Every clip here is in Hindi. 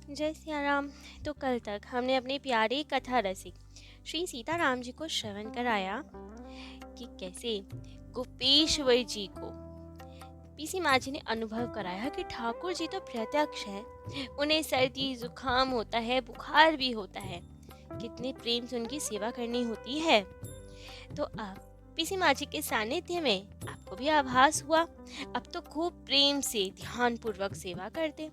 जय सिया राम। तो कल तक हमने अपनी प्यारी कथा रसिक श्री सीताराम जी को श्रवण कराया कि कैसे गोपेश्वर जी को पीसी माँ जी ने अनुभव कराया कि ठाकुर जी तो प्रत्यक्ष है, उन्हें सर्दी जुकाम होता है, बुखार भी होता है, कितने प्रेम से उनकी सेवा करनी होती है। तो अब पीसी माँ जी के सानिध्य में आपको भी आभास हुआ, अब तो खूब प्रेम से ध्यान पूर्वक सेवा करते।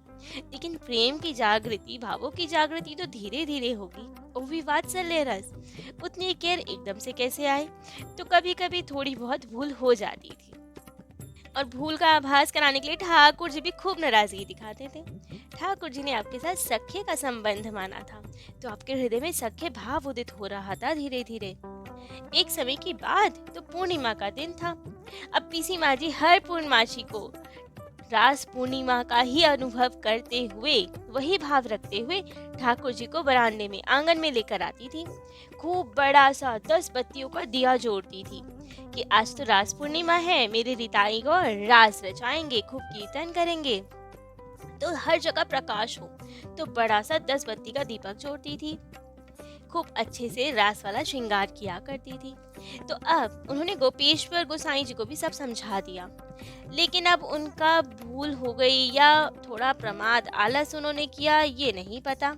लेकिन प्रेम की जागृति, भावों की जागृति तो धीरे धीरे होगी। वो भी वात्सल्य रस, उतनी केयर एकदम से कैसे आए। तो कभी कभी थोड़ी बहुत भूल हो जाती थी, और भूल का आभास कराने के लिए ठाकुर जी भी खूब नाराजगी दिखाते थे। ठाकुर जी ने आपके साथ सख्य का संबंध माना था, तो आपके हृदय में सख्य भाव उदित हो रहा था धीरे धीरे। एक समय की बात, तो पूर्णिमा का दिन था। अब पीसी माँ जी हर पूर्णमासी को रास पूर्णिमा का ही अनुभव करते हुए, वही भाव रखते हुए ठाकुर जी को बरामदे में, आंगन में लेकर आती थी। खूब बड़ा सा 10 बत्तियों का दिया जोड़ती थी कि आज तो रास पूर्णिमा है, मेरे रिताई गौर रास रचाएंगे, खूब कीर्तन करेंगे, तो हर जगह प्रकाश हो। तो बड़ा सा 10 बत्ती का दीपक जोड़ती थी, खूब अच्छे से रास वाला श्रृंगार किया करती थी। तो अब उन्होंने गोपेश्वर गोसाई जी को भी सब समझा दिया, लेकिन अब उनका भूल हो गई या थोड़ा प्रमाद, आलस उन्होंने किया, ये नहीं पता।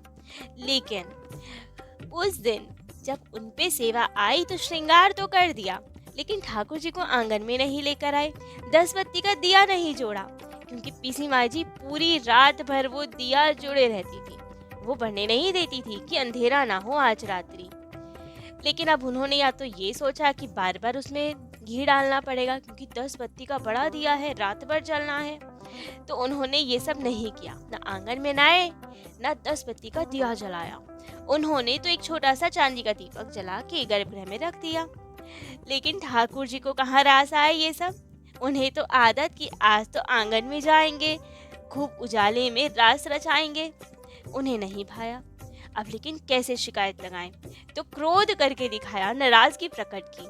लेकिन उस दिन जब उनपे सेवा आई तो श्रृंगार तो कर दिया, लेकिन ठाकुर जी को आंगन में नहीं लेकर आए, 10 बत्ती का दिया नहीं जोड़ा, क्योंकि पीसी माँ जी पूरी रात भर वो दिया जोड़े रहती थी, वो बढ़ने नहीं देती थी कि अंधेरा ना हो आज रात्रि। लेकिन अब उन्होंने या तो ये सोचा कि बार बार उसमें घी डालना पड़ेगा, क्योंकि 10 बत्ती का बड़ा दिया है, रात भर जलना है, तो उन्होंने ये सब नहीं किया, ना आंगन में नहाए, ना 10 बत्ती का दिया जलाया। उन्होंने तो एक छोटा सा चांदी का दीपक जला के गर्भगृह में रख दिया। लेकिन ठाकुर जी को कहाँ रास आए ये सब, उन्हें तो आदत कि आज तो आंगन में जाएंगे, खूब उजाले में रास रचाएंगे, उन्हें नहीं भाया। अब लेकिन कैसे शिकायत लगाएं, तो क्रोध करके दिखाया, नाराजगी प्रकट की,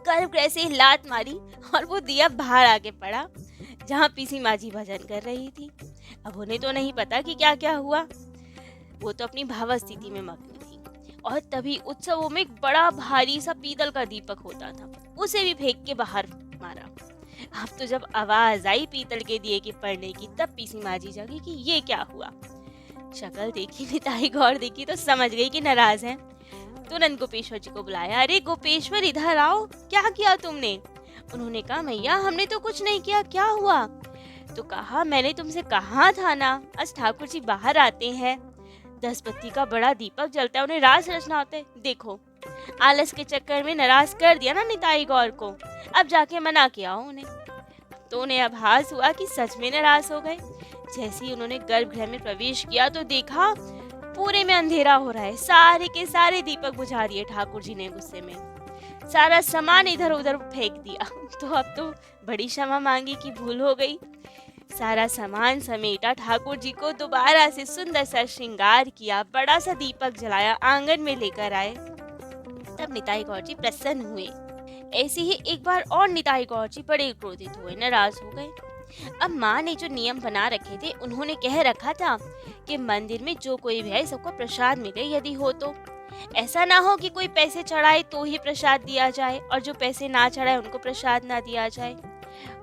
गर्भगृह से लात मारी और वो दिया बाहर आके पड़ा जहाँ पीसी माँ जी भजन कर रही थी। अब उन्हें तो नहीं पता कि क्या क्या हुआ, वो तो अपनी भाव स्थिति में मग्न थी। और तभी उत्सवों में एक बड़ा भारी सा पीतल का दीपक होता था, उसे भी फेंक के बाहर मारा। अब तो जब आवाज आई पीतल के दिए के पड़ने की, तब पीसी माँ जी जागी कि ये क्या हुआ। शक्ल देखी, निताई गौर देखी तो समझ गई कि नाराज हैं। तुरंत गोपेश्वर जी को बुलाया। अरे गोपेश्वर, इधर आओ, क्या किया तुमने? उन्होंने कहा, मैया हमने तो कुछ नहीं किया, क्या हुआ? तो कहा, मैंने तुमसे कहा था ना, आज ठाकुर जी बाहर आते हैं, 10 बत्ती का बड़ा दीपक जलता है, उन्हें रास रचना होता है। देखो, आलस के चक्कर में नाराज कर दिया ना निताई गौर को, अब जाके मना के आओ उन्हें। तो उन्हें आभास हुआ कि सच में नाराज हो गए। जैसे ही उन्होंने गर्भगृह में प्रवेश किया तो देखा पूरे में अंधेरा हो रहा है, सारे के सारे दीपक बुझा दिए ठाकुर जी ने गुस्से में, सारा सामान इधर उधर फेंक दिया। तो अब तो बड़ी क्षमा मांगी कि भूल हो गई। सारा सामान समेटा, ठाकुर जी को दोबारा से सुंदर सा श्रृंगार किया, बड़ा सा दीपक जलाया, आंगन में लेकर आए। तब निताई गौर जी प्रसन्न हुए। ऐसे ही एक बार और निताई गौर जी बड़े क्रोधित हुए, नाराज हो गए। अब माँ ने जो नियम बना रखे थे, उन्होंने कह रखा था कि मंदिर में जो कोई भी आए सबको प्रसाद मिले, यदि हो तो। ऐसा ना हो कि कोई पैसे चढ़ाए तो ही प्रसाद दिया जाए और जो पैसे ना चढ़ाए उनको प्रसाद ना दिया जाए।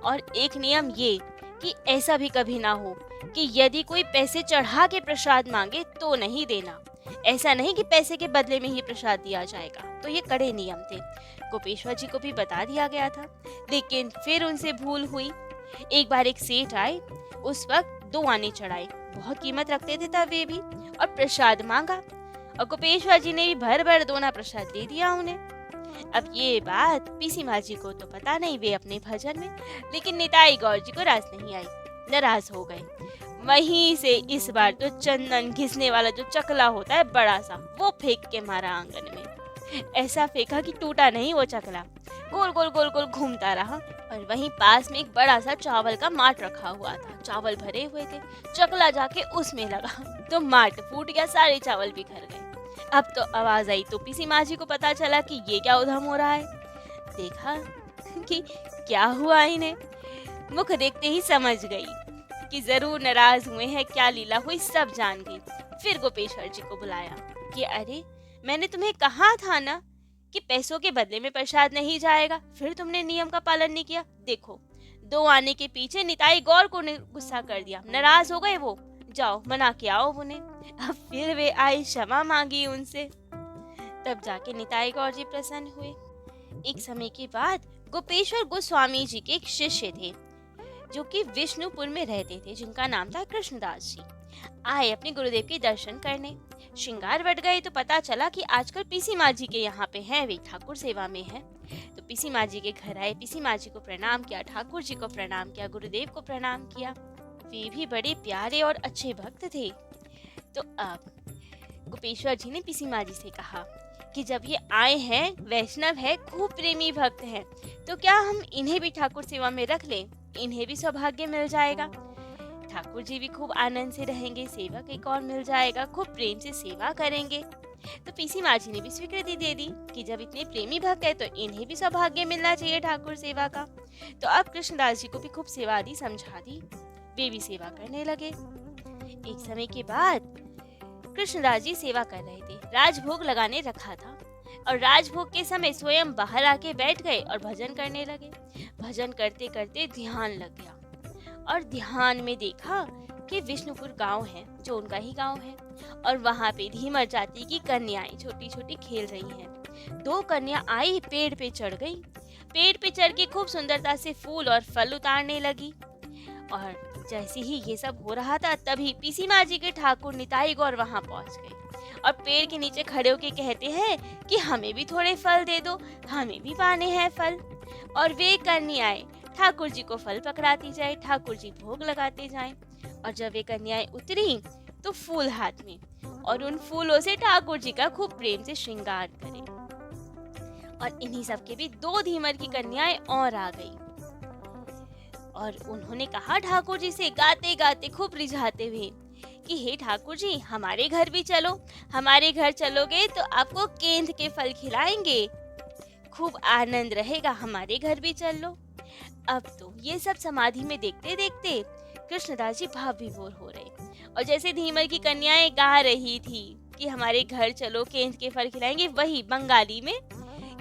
और एक नियम ये कि ऐसा भी कभी ना हो कि यदि कोई पैसे चढ़ा के प्रसाद मांगे तो नहीं देना, ऐसा नहीं कि पैसे के बदले में ही प्रसाद दिया जाएगा। तो ये कड़े नियम थे, गोपेश्वर जी को भी बता दिया गया था। लेकिन फिर उनसे भूल हुई। एक बार एक सेठ आए, उस वक्त 2 आने चढ़ाए, बहुत कीमत रखते थे तब वे भी, और प्रसाद मांगा, और गोपेश्वर जी ने भी भर भर दोना प्रसाद दे दिया उन्हें। अब ये बात पीसी माँ जी को तो पता नहीं, वे अपने भजन में, लेकिन निताई गौर जी को रास नहीं आई, नाराज हो गए। वहीं से इस बार तो चंदन घिसने वाला जो चकला होता है बड़ा सा, वो फेंक के मारा आंगन में। ऐसा फेंका कि टूटा नहीं वो चकला, गोल गोल गोल गोल घूमता रहा। और वहीं पास में एक बड़ा सा चावल का माट रखा हुआ था, चावल भरे हुए थे, चकला जाके उसमें लगा तो माट फूट गया, सारे चावल बिखर गए। अब तो आवाज आई तो पीसी माँ जी को पता चला कि ये क्या उधम हो रहा है। देखा कि क्या हुआ इन्हें, मुख देखते ही समझ गई। कि जरूर नाराज हुए हैं, क्या लीला हुई सब जान गई। फिर गोपेश्वर जी को बुलाया कि अरे मैंने तुम्हें कहा था ना कि पैसों के बदले में प्रसाद नहीं जाएगा, फिर तुमने नियम का पालन नहीं किया। देखो 2 आने के पीछे निताई गौर को गुस्सा कर दिया, नाराज हो गए वो, जाओ मना के आओ उन्हें। अब फिर वे आई, क्षमा मांगी उनसे, तब जाके निताई गौर जी प्रसन्न हुए। एक समय के बाद गोपेश्वर गोस्वामी जी के एक शिष्य थे जो कि विष्णुपुर में रहते थे, जिनका नाम था कृष्णदास जी। आए अपने गुरुदेव के दर्शन करने, श्रृंगार बढ़ गए तो पता चला कि आजकल पीसी माँ जी के यहाँ पे हैं, वे ठाकुर सेवा में हैं। तो पीसी माँ जी के घर आए, पीसी माँ जी को प्रणाम किया, ठाकुर जी को प्रणाम किया, गुरुदेव को प्रणाम किया। वे भी बड़े प्यारे और अच्छे भक्त थे। तो अब गोपेश्वर जी ने पीसी माँ जी से कहा कि जब ये आए हैं, वैष्णव है, खूब प्रेमी भक्त हैं, तो क्या हम इन्हें भी ठाकुर सेवा में रख लें, इन्हें भी सौभाग्य मिल जाएगा, ठाकुर जी भी खूब आनंद से रहेंगे, सेवक एक और मिल जाएगा, खूब प्रेम से सेवा करेंगे। तो पीसी माँ जी ने भी स्वीकृति दे दी कि जब इतने प्रेमी भक्त है तो इन्हें भी सौभाग्य मिलना चाहिए ठाकुर सेवा का। तो अब कृष्णदास जी को भी खूब सेवा दी, समझा दी, वे भी सेवा करने लगे। एक समय के बाद कृष्णदास जी सेवा कर रहे थे, राजभोग लगाने रखा था और राजभोग के समय स्वयं बाहर आके बैठ गए और भजन करने लगे। भजन करते करते ध्यान लग गया और ध्यान में देखा कि विष्णुपुर गांव है, जो उनका ही गांव है, और वहां पे धीमर जाति की कन्याएं छोटी छोटी खेल रही हैं। 2 कन्या आई, पेड़ पे चढ़ गई, पेड़ पे चढ़ के खूब सुंदरता से फूल और फल उतारने लगी। और जैसे ही ये सब हो रहा था तभी पीसी माँ जी के ठाकुर निताई गौर वहां पहुंच गए और पेड़ के नीचे खड़े होके कहते हैं कि हमें भी थोड़े फल दे दो, हमें भी पाने हैं फल। और वे कन्याएं ठाकुर जी को फल पकड़ाती जाए, ठाकुर जी भोग लगाते जाएं। और जब वे कन्याएं उतरी तो फूल हाथ में, और उन फूलों से ठाकुर जी का खूब प्रेम से श्रृंगार करें। और इन्हीं सब के भी 2 धीमर की कन्याएं और आ गई और उन्होंने कहा ठाकुर जी से गाते गाते खूब रिझाते हुए कि हे ठाकुर जी, हमारे घर भी चलो, हमारे घर चलोगे तो आपको केंद्र के फल खिलाएंगे, खूब आनंद रहेगा, हमारे घर भी चल लो। अब तो ये सब समाधि में देखते देखते कृष्णदास जी भाव विभोर हो रहे, और जैसे धीमर की कन्याएं गा रही थी कि हमारे घर चलो, केंद्र के फल खिलाएंगे, वही बंगाली में,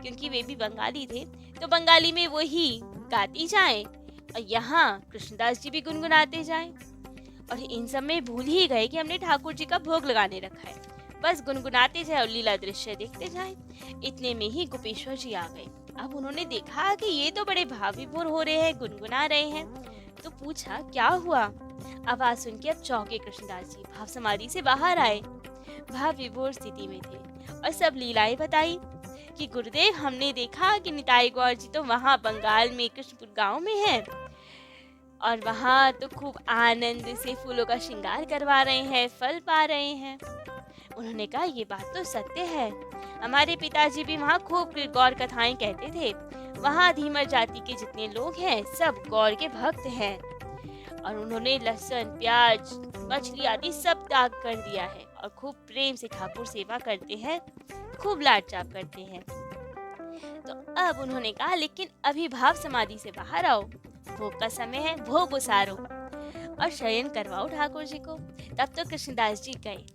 क्योंकि वे भी बंगाली थे, तो बंगाली में वही गाती जाएं और यहाँ कृष्णदास जी भी गुनगुनाते जाएं। और इन सब में भूल ही गए कि हमने ठाकुर जी का भोग लगाने रखा है, बस गुनगुनाते जाए और लीला दृश्य देखते जाएं। इतने में ही गोपेश्वर जी आ गए। अब उन्होंने देखा कि ये तो बड़े भाव विभोर हो रहे हैं, गुनगुना रहे हैं, तो पूछा क्या हुआ। आवाज सुन के अब चौंके कृष्णदास जी, भाव समाधि से बाहर आए, भाव विभोर स्थिति में थे और सब लीलाएं बताई कि गुरुदेव, हमने देखा कि निताई गौर जी तो वहाँ बंगाल में कृष्णपुर गांव में है और वहाँ तो खूब आनंद से फूलों का श्रृंगार करवा रहे हैं, फल पा रहे हैं। उन्होंने कहा ये बात तो सत्य है, हमारे पिताजी भी वहाँ खूब गौर कथाएं कहते थे, वहाँ धीमर जाति के जितने लोग हैं सब गौर के भक्त हैं। और उन्होंने लहसुन, प्याज, मछली आदि सब त्याग कर दिया है और खूब प्रेम से ठाकुर सेवा करते हैं, खूब लाड चाप करते हैं। तो अब उन्होंने कहा लेकिन अभी भाव समाधि से बाहर आओ, भोग का समय है, भोग उसारो और शयन करवाओ ठाकुर जी को। तब तो कृष्णदास जी गए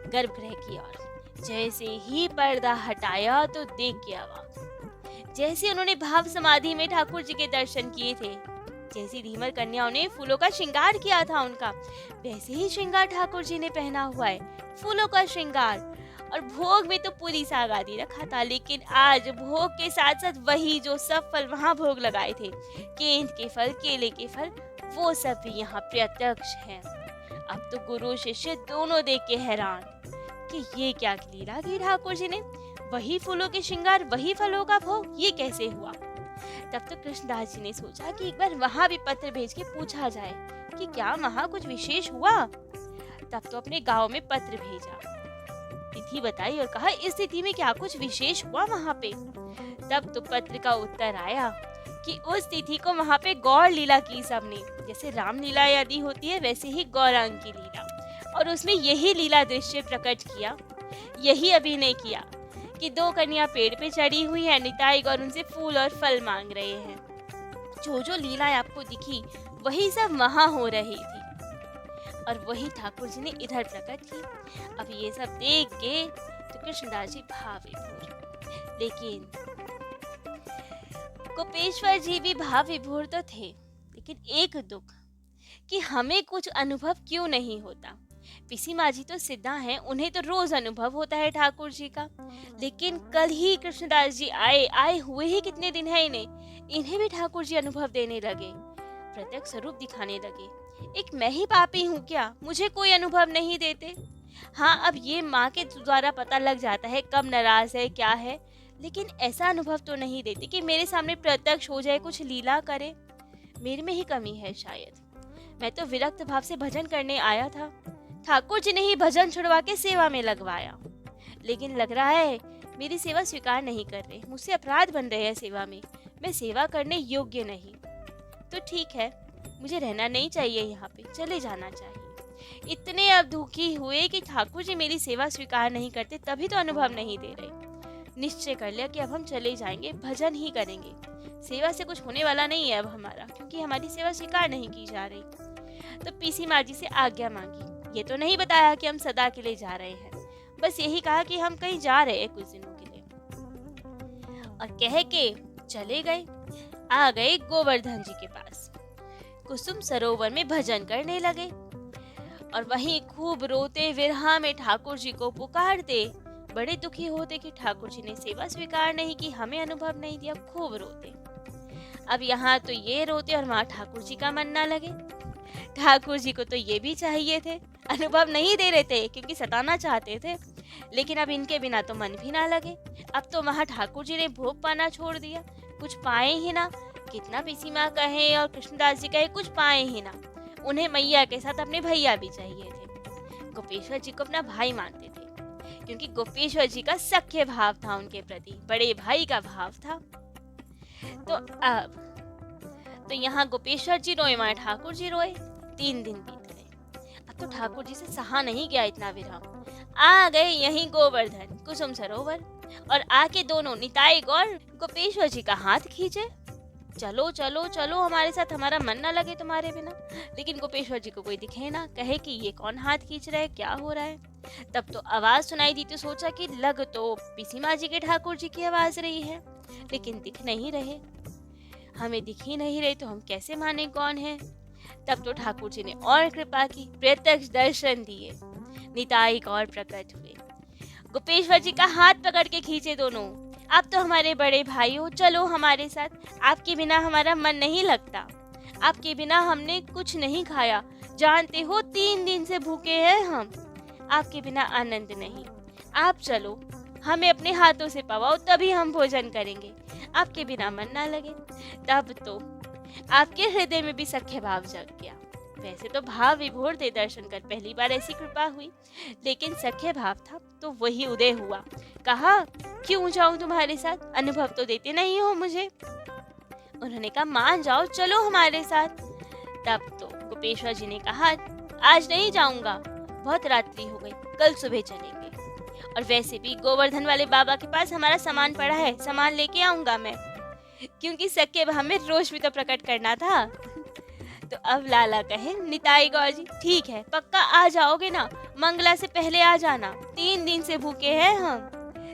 गर्भगृह की ओर। जैसे ही पर्दा हटाया तो देख के अवाक, जैसे उन्होंने भाव समाधि में ठाकुर जी के दर्शन किए थे, जैसी धीमर कन्याओं ने फूलों का श्रृंगार किया था उनका, वैसे ही श्रृंगार ठाकुर जी ने पहना हुआ है, फूलों का श्रृंगार। और भोग में तो पूरी सागादी रखा था, लेकिन आज भोग के साथ साथ वही जो सब फल वहाँ भोग लगाए थे, केंद के फल, केले के फल, वो सब भी यहाँ प्रत्यक्ष हैं। अब तो गुरु शिष्य दोनों देख के हैरान कि ये क्या लीला की ठाकुर जी ने, वही फूलों के श्रृंगार, वही फलों का भोग, ये कैसे हुआ। तब तो कृष्णदास जी ने सोचा कि एक बार वहां भी पत्र भेज के पूछा जाए कि क्या वहां कुछ विशेष हुआ। तब तो अपने गांव में पत्र भेजा, तिथि बताई और कहा इस तिथि में क्या कुछ विशेष हुआ वहां पे। तब तो पत्र का उत्तर आया कि उस तिथि को वहां पे गौर लीला की सबने, जैसे राम लीला आदि होती है वैसे ही गौरांग की लीला, और उसमें यही लीला दृश्य प्रकट किया, यही अभिनय किया कि 2 कन्या पेड़ पे चढ़ी हुई है, निताई गौर उनसे फूल और फल मांग रहे हैं। जो जो लीलाएं आपको दिखी वही सब वहां हो रही थी। और वही ठाकुर जी ने इधर प्रकट की। अब ये सब देख के तो कृष्णदास जी भाव विभोर, लेकिन गोपेश्वर जी भी भाव विभोर तो थे, लेकिन एक दुख कि हमें कुछ अनुभव क्यों नहीं होता। पीसी माँ जी तो सिद्धा हैं, उन्हें तो रोज अनुभव होता है ठाकुर जी का, लेकिन कल ही कृष्णदास जी आए हुए ही कितने दिन है इन्हें भी ठाकुर जी अनुभव देने लगे, प्रत्यक्ष स्वरूप दिखाने लगे। एक मैं ही पापी हूँ क्या, मुझे कोई अनुभव नहीं देते। हाँ, अब ये माँ के द्वारा पता लग जाता है कब नाराज है क्या है, लेकिन ऐसा अनुभव तो नहीं देती कि मेरे सामने प्रत्यक्ष हो जाए, कुछ लीला करे। मेरे में ही कमी है शायद। मैं तो विरक्त भाव से भजन करने आया था, ठाकुर जी ने ही भजन छुड़वा के सेवा में लगवाया, लेकिन लग रहा है मेरी सेवा स्वीकार नहीं कर रहे, मुझसे अपराध बन रहे हैं सेवा में, मैं सेवा करने योग्य नहीं। तो ठीक है, मुझे रहना नहीं चाहिए यहाँ पे, चले जाना चाहिए। इतने अब दुखी हुए कि ठाकुर जी मेरी सेवा स्वीकार नहीं करते, तभी तो अनुभव नहीं दे रहे। निश्चय कर लिया कि अब हम चले जाएंगे, भजन ही करेंगे, सेवा से कुछ होने वाला नहीं है अब हमारा, क्योंकि हमारी सेवा स्वीकार नहीं की जा रही। तो पीसी माँ जी से आज्ञा मांगी। ये तो नहीं बताया कि हम सदा के लिए जा रहे हैं, बस यही कहा कि हम कहीं जा रहे हैं कुछ दिनों के लिए, और कह के चले गए। आ गए गोवर्धन जी के पास, कुसुम सरोवर में भजन करने लगे, और वहीं खूब रोते विरहा में ठाकुर जी को पुकारते, बड़े दुखी होते कि ठाकुर जी ने सेवा स्वीकार नहीं की, हमें अनुभव नहीं दिया, खूब रोते। अब यहाँ तो ये रोते और वहाँ ठाकुर जी का मन ना लगे। ठाकुर जी को तो ये भी चाहिए थे, अनुभव नहीं दे रहे थे क्योंकि सताना चाहते थे, लेकिन अब इनके बिना तो मन भी ना लगे। अब तो वहाँ ठाकुर जी ने भोग पाना छोड़ दिया, कुछ पाए ही ना। कितना पीसी माँ कहे और कृष्णदास जी कहे, कुछ पाए ही ना। उन्हें मैया के साथ अपने भैया भी चाहिए थे। गोपेश्वर जी को अपना भाई मानते थे, क्योंकि गोपेश्वर जी का सख्य भाव था उनके प्रति, बड़े भाई का भाव था। तो अब तो यहाँ गोपेश्वर जी रोए, वहाँ ठाकुर जी रोए। 3 दिन बीत गए। अब तो ठाकुर जी से सहा नहीं गया इतना विरह। आ गए यहीं गोवर्धन कुसुम सरोवर, और आके दोनों निताई गौर गोपेश्वर जी का हाथ खींचे। चलो चलो चलो हमारे साथ, हमारा मन ना लगे तुम्हारे बिना। लेकिन गोपेश्वर जी को कोई दिखे ना, कहे कि ये कौन हाथ खींच रहा है, क्या हो रहा है। तब तो आवाज सुनाई दी तो सोचा कि लग तो पीसी माँ जी के ठाकुर जी की आवाज रही है, लेकिन दिख नहीं रहे। हमें दिख ही नहीं रहे तो हम कैसे माने कौन है। तब तो ठाकुर जी ने और कृपा की, प्रत्यक्ष दर्शन दिए, निताई गौर प्रकट हुए। गोपेश्वर जी का हाथ पकड़ के खींचे दोनों। आप तो हमारे बड़े भाई हो, चलो हमारे साथ, आपके बिना हमारा मन नहीं लगता, आपके बिना हमने कुछ नहीं खाया, जानते हो 3 दिन से भूखे हैं हम, आपके बिना आनंद नहीं। आप चलो, हमें अपने हाथों से पवाओ, तभी हम भोजन करेंगे, आपके बिना मन ना लगे। तब तो आपके हृदय में भी सख्य भाव जग गया। वैसे तो भाव विभोर थे, दर्शन कर पहली बार ऐसी कृपा हुई, लेकिन सख्य भाव था तो वही उदय हुआ। कहा, क्यों जाऊं तुम्हारे साथ, अनुभव तो देते नहीं हो मुझे। उन्होंने कहा, मान जाओ, चलो हमारे साथ। तब तो गोपेश्वर जी ने कहा, आज नहीं जाऊंगा, बहुत रात्रि हो गई, कल सुबह चलेंगे, और वैसे भी गोवर्धन वाले बाबा के पास हमारा सामान पड़ा है, सामान लेके आऊंगा मैं, क्योंकि सख्य भाव में रोष भी तो प्रकट करना था। तो अब लाला कहे, निताई गौर जी ठीक है, पक्का आ जाओगे ना, मंगला से पहले आ जाना, 3 दिन से भूखे हैं हम।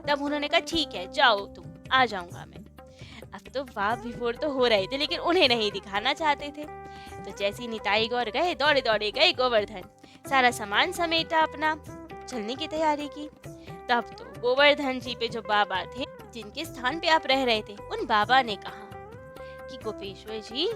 तब उन्होंने कहा, ठीक है, जाओ तुम, आ जाऊंगा मैं। अब तो भाव विभोर तो हो रहे थे, लेकिन उन्हें नहीं दिखाना चाहते थे। तो जैसे ही निताई गौर गए, दौड़े दौड़े गए गोवर्धन, सारा सामान समेटा, अपना चलने की तैयारी की। तब तो गोवर्धन जी पे जो बाबा थे, जिनके स्थान पे आप रह रहे थे, उन बाबा ने कहा कि गोपेश्वर जी,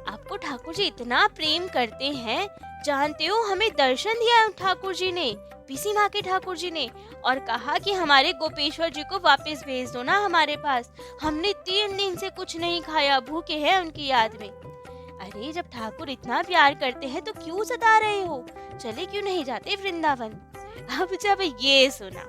आपको ठाकुर जी इतना प्रेम करते हैं, जानते हो हमें दर्शन दिया ठाकुर जी ने, पीसी माँ के ठाकुर जी ने, और कहा कि हमारे गोपेश्वर जी को वापस भेज दो ना हमारे पास, हमने 3 दिन से कुछ नहीं खाया, भूखे हैं उनकी याद में। अरे जब ठाकुर इतना प्यार करते हैं तो क्यों सता रहे हो, चले क्यों नहीं जाते वृंदावन। अब जब ये सुना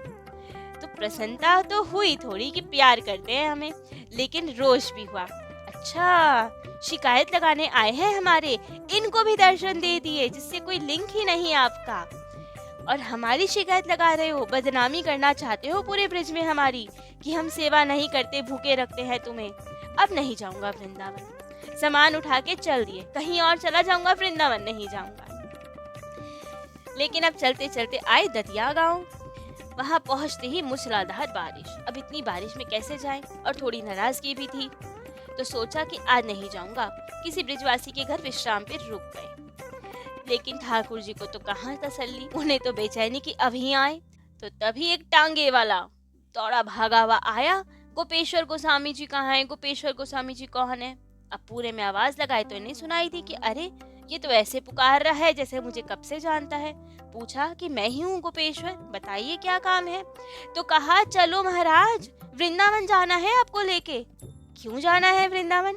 तो प्रसन्नता तो हुई थोड़ी कि प्यार करते हैं हमें, लेकिन रोष भी हुआ। अच्छा, शिकायत लगाने आए हैं हमारे, इनको भी दर्शन दे दिए जिससे कोई लिंक ही नहीं आपका, और हमारी शिकायत लगा रहे हो, बदनामी करना चाहते हो पूरे ब्रिज में हमारी, कि हम सेवा नहीं करते, भूखे रखते हैं तुम्हें। अब नहीं जाऊंगा वृंदावन, सामान उठा के चल दिए, कहीं और चला जाऊंगा, वृंदावन नहीं जाऊंगा। लेकिन अब चलते चलते आए दतिया गांव। वहां पहुंचते ही मूसलाधार बारिश। अब इतनी बारिश में कैसे जाएं? और थोड़ी नाराजगी भी थी, तो सोचा कि आज नहीं जाऊंगा। किसी ब्रिजवासी के घर विश्राम पे रुक गए। लेकिन ठाकुर जी को तो कहाँ तसल्ली, उन्हें तो बेचैनी कि अभी आए। तो तभी एक टांगे वाला दौड़ा भागा हुआ आया, गोपेश्वर गोस्वामी जी कहाँ है, गोपेश्वर गोस्वामी जी कौन है? अब पूरे में आवाज लगाए तो इन्हें सुनाई दी कि अरे ये तो ऐसे पुकार रहा है जैसे मुझे कब से जानता है। पूछा कि मैं ही हूँ गोपेश्वर, बताइए क्या काम है? तो कहा चलो महाराज, वृंदावन जाना है आपको लेके। क्यों जाना है वृंदावन?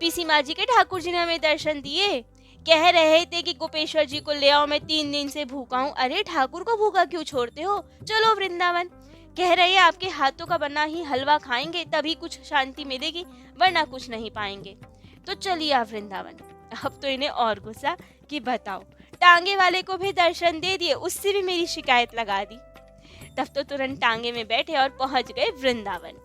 पीसी माँ जी के ठाकुर जी ने हमें दर्शन दिए, कह रहे थे कि गोपेश्वर जी को ले आओ, मैं 3 दिन से भूखा हूँ। अरे ठाकुर को भूखा क्यों छोड़ते हो, चलो वृंदावन। कह रहे हैं आपके हाथों का बना ही हलवा खाएंगे तभी कुछ शांति मिलेगी, वरना कुछ नहीं पाएंगे। तो चलिए आप वृंदावन। अब तो इन्हें और गुस्सा कि बताओ, टांगे वाले को भी दर्शन दे दिए, उससे भी मेरी शिकायत लगा दी। तब तो तुरंत टांगे में बैठे और पहुंच गए वृंदावन।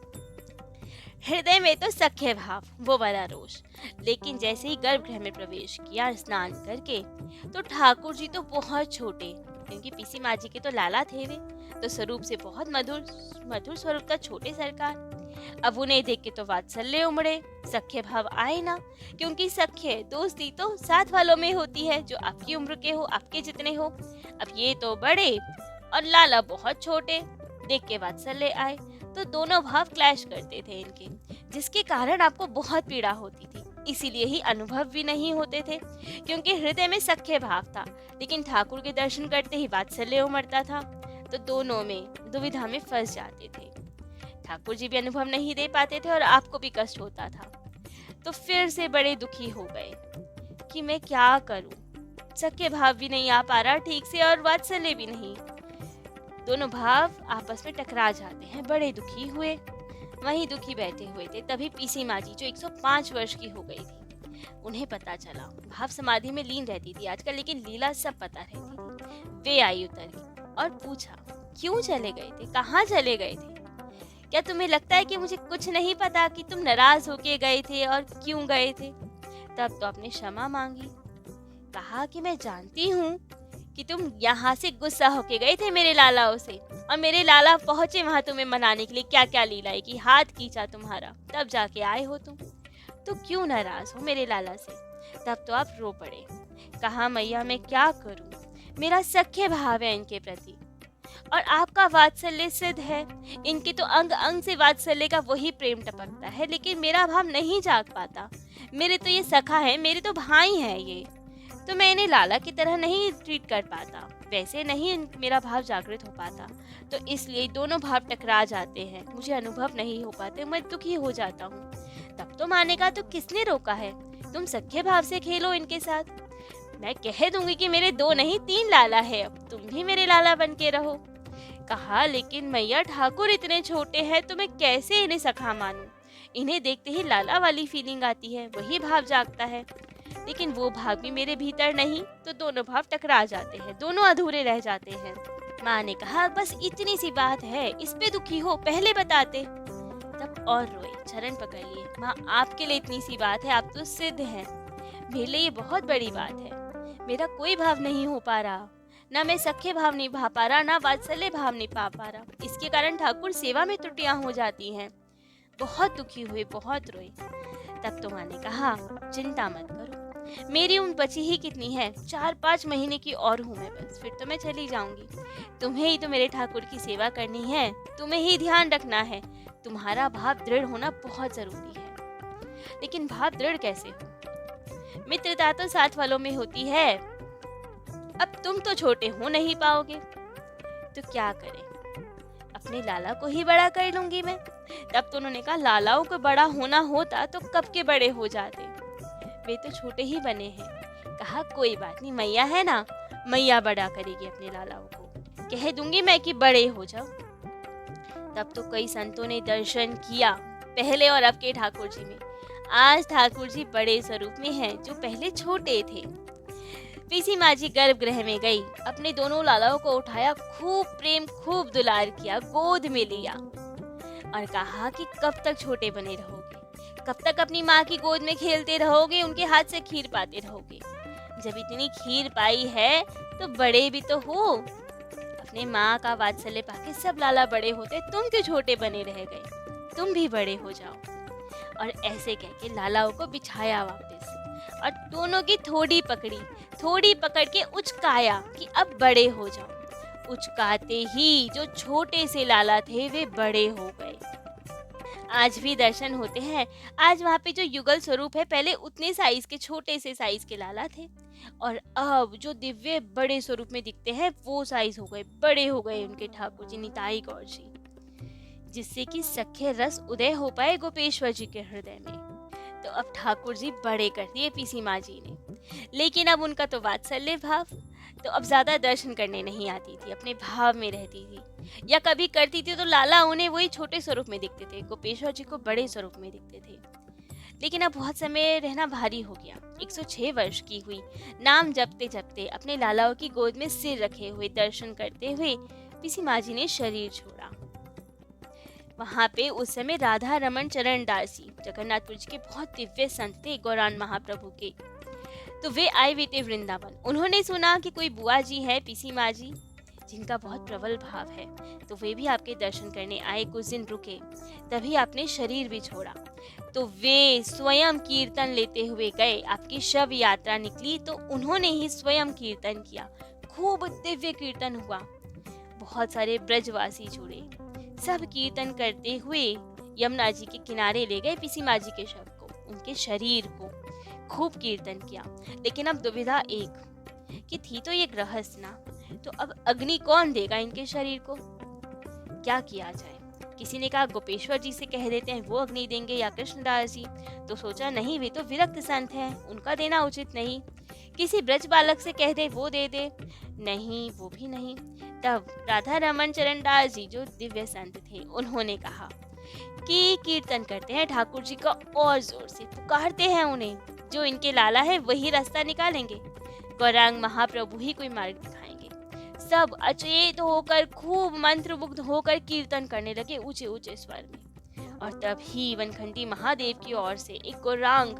हृदय में तो सख्य भाव, वो वाला रोष। लेकिन जैसे ही गर्भगृह में प्रवेश किया स्नान करके, तो ठाकुर जी तो बहुत छोटे, क्योंकि पीसी माँ जी के तो लाला थे वे, तो स्वरूप से बहुत मधुर स्वरूप था छोटे सरकार। अब उन्हें देख के तो वात्सल्य उमड़े, सख्य भाव आए ना, क्योंकि सख्य दोस्ती तो साथ वालों में होती है, जो आपकी उम्र के हो, आपके जितने हो। अब ये तो बड़े और लाला बहुत छोटे, देख के वात्सल्य आए, तो दोनों भाव क्लैश करते थे इनके, जिसके कारण आपको बहुत पीड़ा होती थी। इसीलिए ही अनुभव भी नहीं होते थे, क्योंकि हृदय में सख्य भाव था, लेकिन ठाकुर के दर्शन करते ही वात्सल्य उमड़ता था, तो दोनों में दुविधा में फंस जाते थे। ठाकुर जी भी अनुभव नहीं दे पाते थे और आपको भी कष्ट होता था। तो फिर से बड़े दुखी हो गए कि मैं क्या करूं, सख्य भाव भी नहीं आ पा रहा ठीक से और वात्सल्य भी नहीं, दोनों भाव आपस में टकरा जाते हैं। बड़े दुखी हुए, वहीं दुखी बैठे हुए थे, तभी पीसी माँ जी जो 105 वर्ष की हो गई थी, उन्हें पता चला। भाव समाधि में लीन रहती थी आजकल, लेकिन लीला सब पता रहती थी। वे आई उतर और पूछा क्यों चले गए थे, कहाँ चले गए थे? क्या तुम्हें लगता है कि मुझे कुछ नहीं पता कि तुम नाराज होके गए थे और क्यों गए थे? तब तो आपने क्षमा मांगी, कहा कि मैं जानती हूँ कि तुम यहाँ से गुस्सा होके गए थे मेरे लालाओं से, और मेरे लाला पहुंचे वहां तुम्हें मनाने के लिए, क्या क्या लीलाएं की, हाथ खींचा तुम्हारा, तब जाके आए हो तुम। तो क्यों नाराज हो मेरे लाला से? तब तो आप रो पड़े, कहा मैया मैं क्या करूं, मेरा सख्य भाव है इनके प्रति और आपका वात्सल्य सिद्ध है। इनके तो अंग अंग से वात्सल्य का वही प्रेम टपकता है, लेकिन मेरा भाव नहीं जाग पाता। मेरे तो ये सखा है, मेरे तो भाई हैं ये, तो मैं इन्हें लाला की तरह नहीं ट्रीट कर पाता, वैसे नहीं मेरा भाव जागृत हो पाता, तो इसलिए दोनों भाव टकरा जाते हैं, मुझे अनुभव नहीं हो पाते, मैं दुखी हो जाता हूँ। तब तो मानेगा तो किसने रोका है, तुम सख्य भाव से खेलो इनके साथ। मैं कह दूंगी कि मेरे 2 नहीं 3 लाला है, अब तुम भी मेरे लाला बन के रहो। कहा लेकिन मैया ठाकुर इतने छोटे हैं, तो मैं कैसे इन्हें सखा मानूं? इन्हें देखते ही लाला वाली फीलिंग आती है, वही भाव जागता है, लेकिन वो भाव भी मेरे भीतर नहीं, तो दोनों भाव टकरा जाते हैं, दोनों अधूरे रह जाते हैं। माँ ने कहा बस इतनी सी बात है, इस पे दुखी हो, पहले बताते। तब और रोए, चरण पकड़ लिए। माँ आपके लिए इतनी सी बात है, आप तो सिद्ध हैं, मेरे लिए ये बहुत बड़ी बात है। मेरा कोई भाव नहीं हो पा रहा, ना मैं सख्य भाव नहीं भा पा रहा, ना वात्सल्य भाव नहीं पा रहा, इसके कारण ठाकुर सेवा में त्रुटियां हो जाती हैं। बहुत दुखी हुए, बहुत रोए। तब तो माँ ने कहा चिंता मत करो, मेरी उम्र बची ही कितनी है, 4-5 महीने की और हूँ मैं, बस फिर तो मैं चली जाऊंगी। तुम्हें ही तो मेरे ठाकुर की सेवा करनी है, तुम्हें ही ध्यान रखना है, तुम्हारा भाव दृढ़ होना बहुत जरूरी है। लेकिन भाव दृढ़ कैसे हो? मित्रता तो साथ वालों में होती है, अब तुम तो छोटे हो नहीं पाओगे, तो क्या करें, अपने लाला को ही बड़ा कर लूंगी मैं। तब तो उन्होंने कहा लालाओं को बड़ा होना होता तो कब के बड़े हो जाते, वे तो छोटे ही बने हैं। कहा कोई बात नहीं, मैया है ना, मैया बड़ा करेगी अपने लालाओं को, कह दूंगी मैं कि बड़े हो जाओ। तब तो कई संतों ने दर्शन किया पहले और अब के ठाकुर जी में। आज ठाकुर जी बड़े स्वरूप में हैं, जो पहले छोटे थे। पीसी माँ जी गर्भगृह में गई, अपने दोनों लालाओं को उठाया, खूब प्रेम खूब दुलार किया, गोद में लिया और कहा कि कब तक छोटे बने रहोगे, कब तक अपनी माँ की गोद में खेलते रहोगे, उनके हाथ से खीर पाते रहोगे। जब इतनी खीर पाई है तो बड़े भी तो हो। अपने माँ का वात्सल्य पाके सब लाला बड़े होते, तुम क्यों छोटे बने रह गए? तुम भी बड़े हो जाओ। और ऐसे कह के लालाओं को बिछाया वापस और दोनों की थोड़ी पकड़ के उचकाया कि अब बड़े हो जाओ। उचकाते ही जो छोटे से लाला थे वे बड़े हो गए। आज भी दर्शन होते हैं। आज वहाँ पे जो युगल स्वरूप है, पहले उतने साइज के छोटे से साइज के लाला थे और अब जो दिव्य बड़े स्वरूप में दिखते हैं वो साइज हो गए, बड़े हो गए उनके ठाकुर जी निताई गौर जी, जिससे कि सख्य रस उदय हो पाए गोपेश्वर जी के हृदय में। तो अब ठाकुर जी बड़े कर दिए पीसी माँ जी ने, लेकिन अब उनका तो वात्सल्य भाव, तो अब ज्यादा दर्शन करने नहीं आती थी, अपने भाव में रहती थी, या कभी करती थी तो लाला उन्हें वही छोटे स्वरूप में दिखते थे, गोपेश्वर जी को बड़े स्वरूप में दिखते थे। लेकिन अब बहुत समय रहना भारी हो गया। 106 वर्ष की हुई, नाम जपते जपते अपने लालाओं की गोद में सिर रखे हुए दर्शन करते हुए पीसी माँ जी ने शरीर छोड़ा। वहाँ पे उस समय राधा रमन चरण दास जी जगन्नाथपुर जी के बहुत दिव्य संत थे, गौरांग महाप्रभु के। तो वे आए हुए थे वृंदावन। उन्होंने सुना कि कोई बुआ जी है पीसी माँ जी जिनका बहुत प्रबल भाव है, तो वे भी आपके दर्शन करने आए, कुछ दिन रुके, तभी आपने शरीर भी छोड़ा। तो वे स्वयं कीर्तन लेते हुए गए, आपकी शव यात्रा निकली तो उन्होंने ही स्वयं कीर्तन किया, खूब दिव्य कीर्तन हुआ। बहुत सारे ब्रजवासी जुड़े, सब कीर्तन करते हुए यमुना जी के किनारे ले गए पीसी माँ जी के शव को, उनके शरीर को, खूब कीर्तन किया। लेकिन अब दुविधा एक कि थी तो ये गृहस्थ ना, तो अब अग्नि कौन देगा इनके शरीर को, क्या किया जाए? किसी ने कहा गोपेश्वर जी से कह देते हैं, वो अग्नि देंगे, या कृष्णदास जी। तो सोचा नहीं, वे तो विरक्त संत हैं, उनका देना उचित नहीं। किसी ब्रज बालक से कह दे, वो दे दे, नहीं वो भी नहीं। तब राधा रमन चरण दास जी जो दिव्य संत थे, उन्होंने कहा कि कीर्तन करते हैं ठाकुर जी का, और जोर से पुकारते हैं उन्हें, जो इनके लाला है वही रास्ता निकालेंगे, गौरांग महाप्रभु ही कोई मार्ग दिखाएंगे। सब अचेत होकर, खूब मंत्रमुग्ध होकर कीर्तन करने लगे ऊंचे ऊंचे स्वर में। और तभी वनखंडी महादेव की ओर से एक गौरांग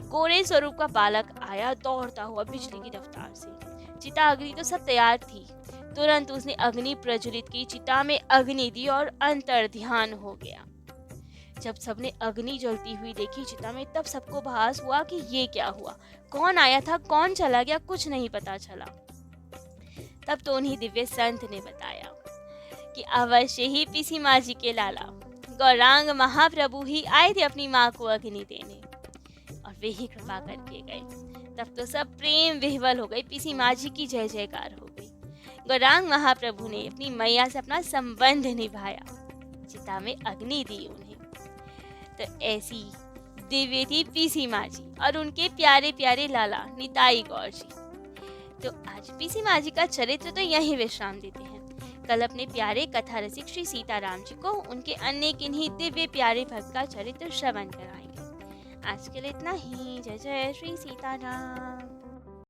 गोरे स्वरूप का बालक आया दौड़ता हुआ बिजली की रफ्तार से। चिता अग्नि तो सब तैयार थी, तुरंत उसने अग्नि प्रज्वलित की, चिता में अग्नि दी और अंतर ध्यान हो गया। जब सबने अग्नि जलती हुई देखी चिता में, तब सबको भास हुआ कि ये क्या हुआ, कौन आया था, कौन चला गया, कुछ नहीं पता चला। तब तो उन्हीं दिव्य संत ने बताया कि अवश्य ही पीसी माँ जी के लाला गौरांग महाप्रभु ही आए थे अपनी माँ को अग्नि देने, और वे ही कृपा करके गए। तब तो सब प्रेम विह्वल हो गए, पीसी माँ जी की जय जयकार हो गई। गौरांग महाप्रभु ने अपनी मैया से अपना संबंध निभाया, चिता में अग्नि दी उन्हें। तो ऐसी दिव्य थी पीसी माँ जी और उनके प्यारे प्यारे लाला निताई गौर जी। तो आज पीसी माँ जी का चरित्र तो यहीं विश्राम देते हैं। कल अपने प्यारे कथा रसिक श्री सीताराम जी को उनके अन्य किन्हीं दिव्य प्यारे भक्त का चरित्र श्रवण कराएंगे। आज के लिए इतना ही। जय जय श्री सीताराम।